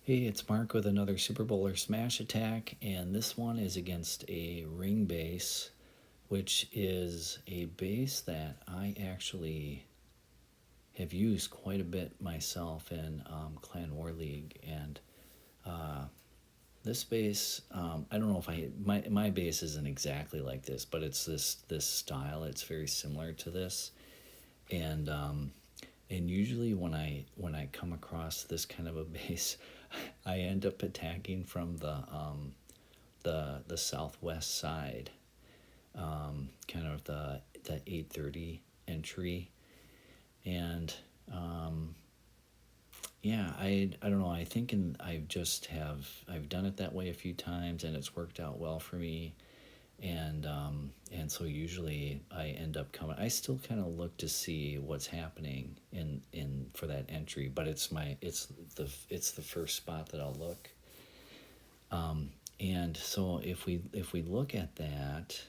Hey, it's Mark with another Super Bowler Smash attack, and this one is against a Ring Base, which is a base that I actually have used quite a bit myself in Clan War League. And this base, I don't know if my base isn't exactly like this, but it's this style. It's very similar to this, and usually when I come across this kind of a base, I end up attacking from the southwest side, kind of the 830 entry, and yeah, I don't know. I think I've done it that way a few times, and it's worked out well for me. And so usually I end up coming. I still kind of look to see what's happening in for that entry, but it's the first spot that I'll look. And so if we look at that,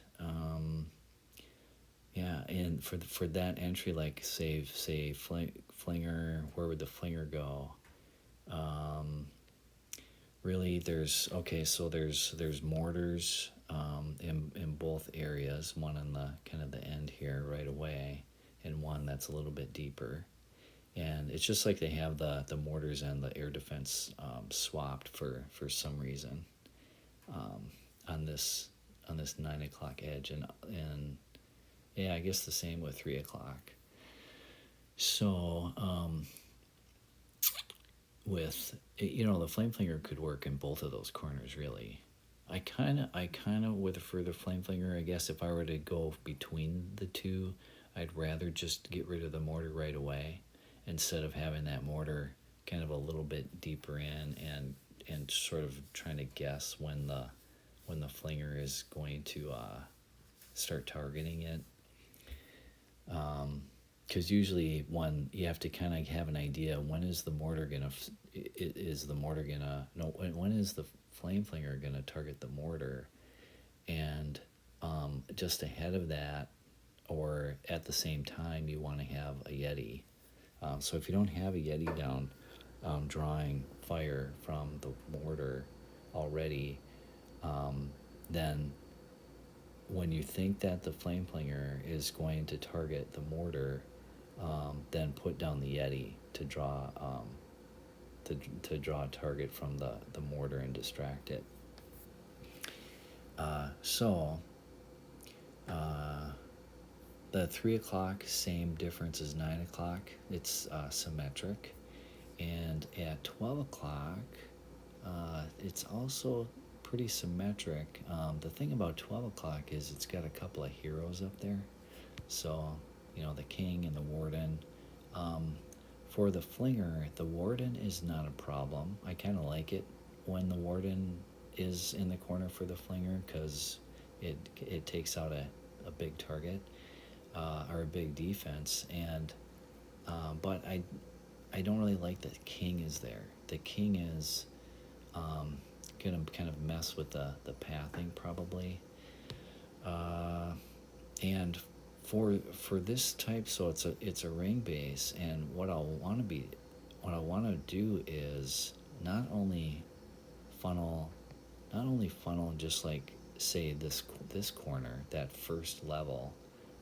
yeah, and for that entry, like say Flinger, where would the Flinger go? Really, there's mortars in both areas. One on the kind of the end here right away, and one that's a little bit deeper. And it's just like they have the mortars and the air defense swapped for some reason on this 9 o'clock edge, and yeah, I guess the same with 3 o'clock. So with the Flame Flinger could work in both of those corners really. I kind of with for the Flame Flinger, I guess if I were to go between the two, I'd rather just get rid of the mortar right away instead of having that mortar kind of a little bit deeper in and sort of trying to guess when the Flinger is going to start targeting it. Because usually you have to kind of have an idea when is the mortar gonna when is the Flame Flinger gonna target the mortar, and just ahead of that or at the same time you want to have a Yeti. So if you don't have a Yeti down drawing fire from the mortar already, then when you think that the Flame Flinger is going to target the mortar, then put down the Yeti to draw a target from the mortar and distract it. So the 3 o'clock, same difference as 9 o'clock. It's symmetric, and at 12 o'clock, it's also pretty symmetric. The thing about 12 o'clock is it's got a couple of heroes up there, so the king and the warden. For the Flinger, the warden is not a problem. I kind of like it when the warden is in the corner for the Flinger because it takes out a big target or a big defense. And but I don't really like that king is there. The king is gonna kind of mess with the pathing probably. And for this type, so it's a ring base, and what I want to do is not only funnel just like say this corner, that first level,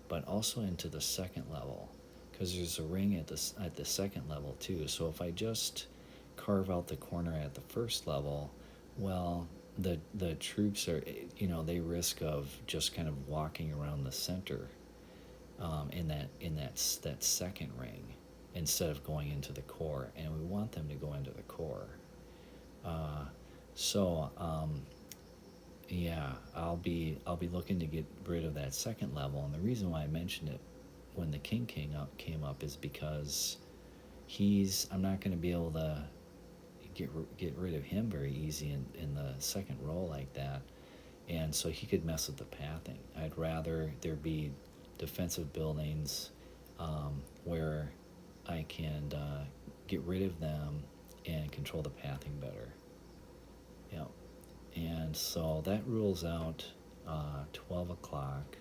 but also into the second level, because there's a ring at the second level too. So if I just carve out the corner at the first level, well, the troops are, they risk of just kind of walking around the center in that second ring instead of going into the core, and we want them to go into the core. So yeah, I'll be looking to get rid of that second level, and the reason why I mentioned it when the king came up is because I'm not going to be able to get rid of him very easy in the second row like that, and so he could mess with the pathing. I'd rather there be defensive buildings where I can get rid of them and control the pathing better. Yeah, and so that rules out 12 o'clock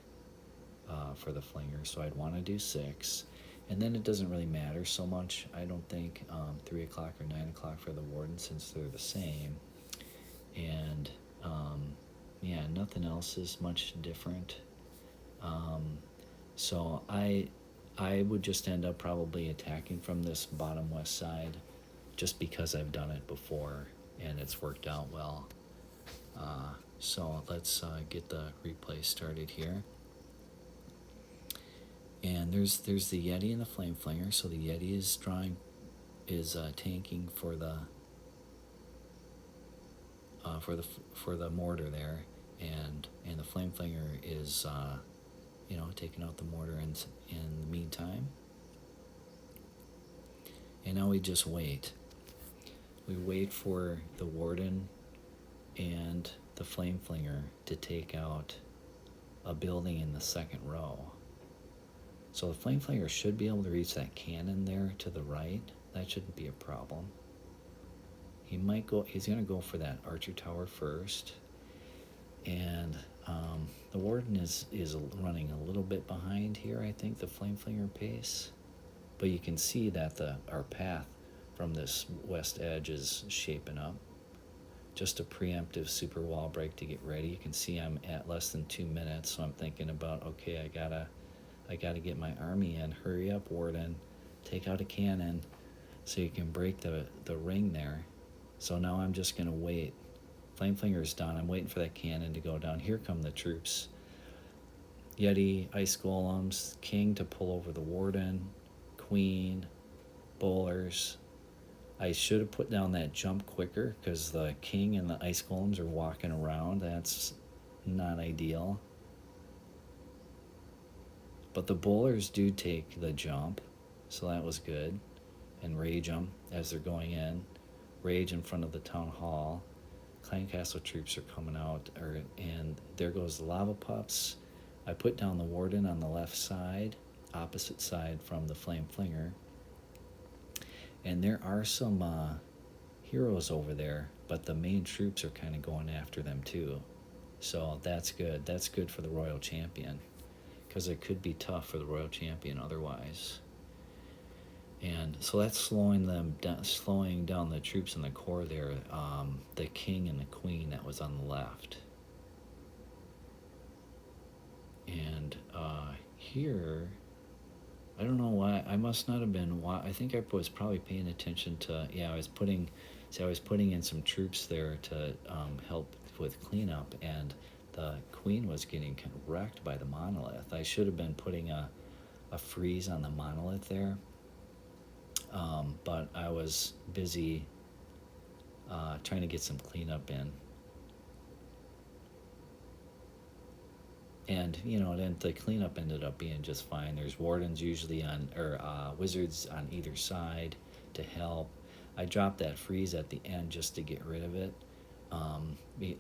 for the Flinger. So I'd want to do 6, And then it doesn't really matter so much, I don't think, 3 o'clock or 9 o'clock for the Warden, since they're the same. And yeah, nothing else is much different. So I would just end up probably attacking from this bottom west side, just because I've done it before and it's worked out well. So let's get the replay started here. And there's the Yeti and the Flame Flinger. So the Yeti is tanking for the mortar there, and the Flame Flinger is taking out the mortar in the meantime. And now we just wait. We wait for the Warden and the Flame Flinger to take out a building in the second row. So the Flame Flinger should be able to reach that cannon there to the right. That shouldn't be a problem. He's gonna go for that archer tower first. And the Warden is running a little bit behind here, I think, the Flame Flinger pace. But you can see that our path from this west edge is shaping up. Just a preemptive super wall break to get ready. You can see I'm at less than 2 minutes, so I'm thinking about, okay, I gotta get my army in. Hurry up, Warden. Take out a cannon so you can break the ring there. So now I'm just gonna wait. Flame Flinger's done. I'm waiting for that cannon to go down. Here come the troops. Yeti, Ice Golems, King to pull over the Warden, Queen, Bowlers. I should have put down that jump quicker because the King and the Ice Golems are walking around. That's not ideal. But the Bowlers do take the jump, so that was good. And rage them as they're going in. Rage in front of the Town Hall. Clan Castle troops are coming out, and there goes the Lava Pups. I put down the Warden on the left side, opposite side from the Flame Flinger. And there are some heroes over there, but the main troops are kind of going after them too. So that's good. That's good for the Royal Champion, because it could be tough for the Royal Champion otherwise. And so that's slowing down the troops in the core there, the King and the Queen that was on the left. And here, I don't know why, I must not have been, I think I was probably paying attention to, I was putting in some troops there to help with cleanup, and the Queen was getting wrecked by the monolith. I should have been putting a freeze on the monolith there. But I was busy trying to get some cleanup in. And, then the cleanup ended up being just fine. There's Wardens usually wizards on either side to help. I dropped that freeze at the end just to get rid of it.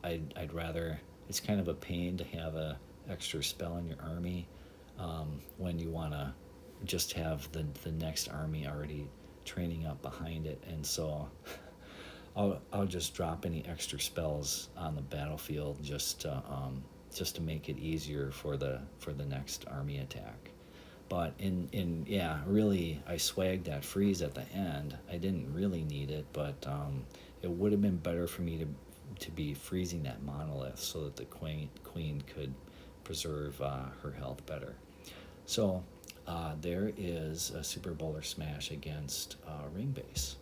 I'd rather, it's kind of a pain to have a extra spell in your army when you want to just have the next army already training up behind it. And so I'll just drop any extra spells on the battlefield just to make it easier for the next army attack. But really, I swagged that freeze at the end. I didn't really need it, but it would have been better for me to be freezing that monolith so that the queen could preserve her health better. So there is a Super Bowler Smash against Ring Base.